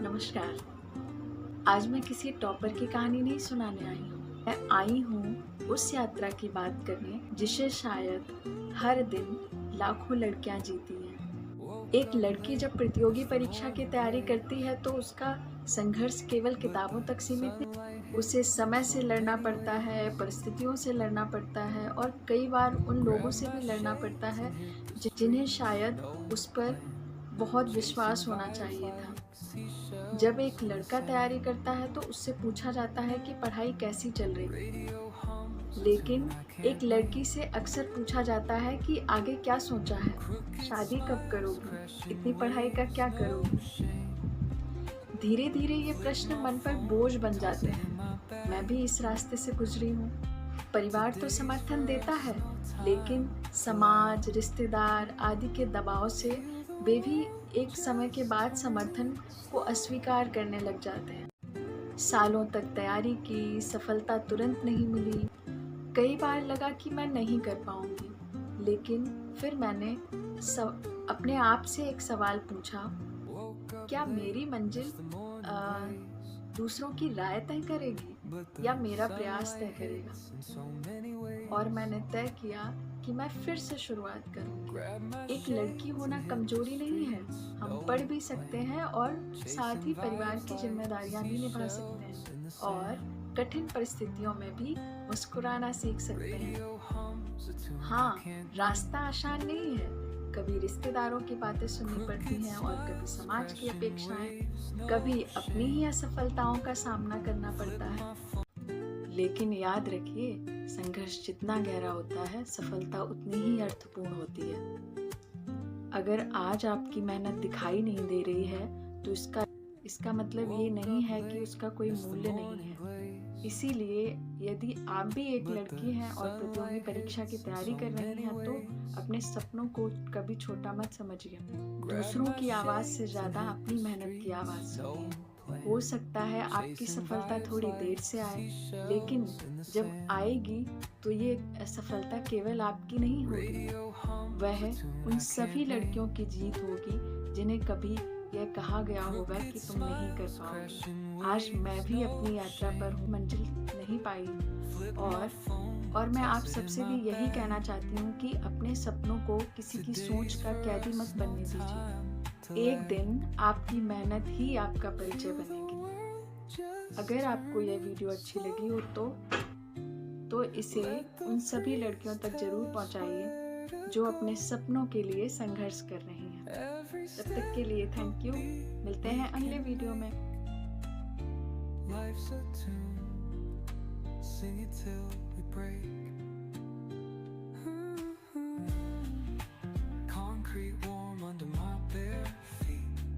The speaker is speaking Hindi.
नमस्कार। आज मैं किसी टॉपर की कहानी नहीं सुनाने आई हूँ। मैं आई हूँ उस यात्रा की बात करने जिसे शायद हर दिन लाखों लड़कियाँ जीती हैं। एक लड़की जब प्रतियोगी परीक्षा की तैयारी करती है तो उसका संघर्ष केवल किताबों तक सीमित नहीं। उसे समय से लड़ना पड़ता है, परिस्थितियों से लड़ना पड़ता है और कई बार उन लोगों से भी लड़ना पड़ता है जिन्हें शायद उस पर बहुत विश्वास होना चाहिए था। जब एक लड़का तैयारी करता है तो उससे पूछा जाता है कि पढ़ाई कैसी चल रही है, लेकिन एक लड़की से अक्सर पूछा जाता है कि आगे क्या सोचा है, शादी कब करोगी, इतनी पढ़ाई का क्या करोगी। धीरे धीरे ये प्रश्न मन पर बोझ बन जाते हैं। मैं भी इस रास्ते से गुजरी हूँ। परिवार तो समर्थन देता है, लेकिन समाज, रिश्तेदार आदि के दबाव से वे भी एक समय के बाद समर्थन को अस्वीकार करने लग जाते हैं। सालों तक तैयारी की, सफलता तुरंत नहीं मिली। कई बार लगा कि मैं नहीं कर पाऊंगी, लेकिन फिर मैंने अपने आप से एक सवाल पूछा, क्या मेरी मंजिल दूसरों की राय तय करेगी या मेरा प्रयास तय करेगा। और मैंने तय किया कि मैं फिर से शुरुआत करूंगी। एक लड़की होना कमजोरी नहीं है, हम पढ़ भी सकते हैं और साथ ही परिवार की जिम्मेदारियां भी निभा सकते हैं और कठिन परिस्थितियों में भी मुस्कुराना सीख सकते हैं। हाँ, रास्ता आसान नहीं है। कभी रिश्तेदारों की बातें सुननी पड़ती हैं और कभी समाज की अपेक्षाएं, कभी अपनी ही असफलताओं का सामना करना पड़ता है। लेकिन याद रखिए, संघर्ष जितना गहरा होता है, सफलता उतनी ही अर्थपूर्ण होती है। अगर आज आपकी मेहनत दिखाई नहीं दे रही है तो इसका मतलब ये नहीं है कि उसका कोई मूल्य नहीं है। इसीलिए यदि आप भी एक लड़की हैं और प्रतियोगी परीक्षा की तैयारी कर रही हैं तो अपने सपनों को कभी छोटा मत समझिए। दूसरों की आवाज़ से ज़्यादा अपनी मेहनत की आवाज़ सुनिए। हो सकता है आपकी सफलता थोड़ी देर से आए, लेकिन जब आएगी तो ये सफलता केवल आपकी नहीं होगी, वह उन सभी लड़कियों की जीत होगी जिन्हें कभी यह कहा गया होगा कि तुम नहीं कर पाओगे। आज मैं भी अपनी यात्रा पर हूँ, मंजिल नहीं पाई और मैं आप सबसे भी यही कहना चाहती हूँ कि अपने सपनों को किसी की सोच का कैदी मत बनने दीजिए। एक दिन आपकी मेहनत ही आपका परिचय बनेगी। अगर आपको यह वीडियो अच्छी लगी हो तो इसे उन सभी लड़कियों तक जरूर पहुंचाइए जो अपने सपनों के लिए संघर्ष कर रही हैं। तब तक के लिए थैंक यू। मिलते हैं अगले वीडियो में। Life's a tune, sing it till we break.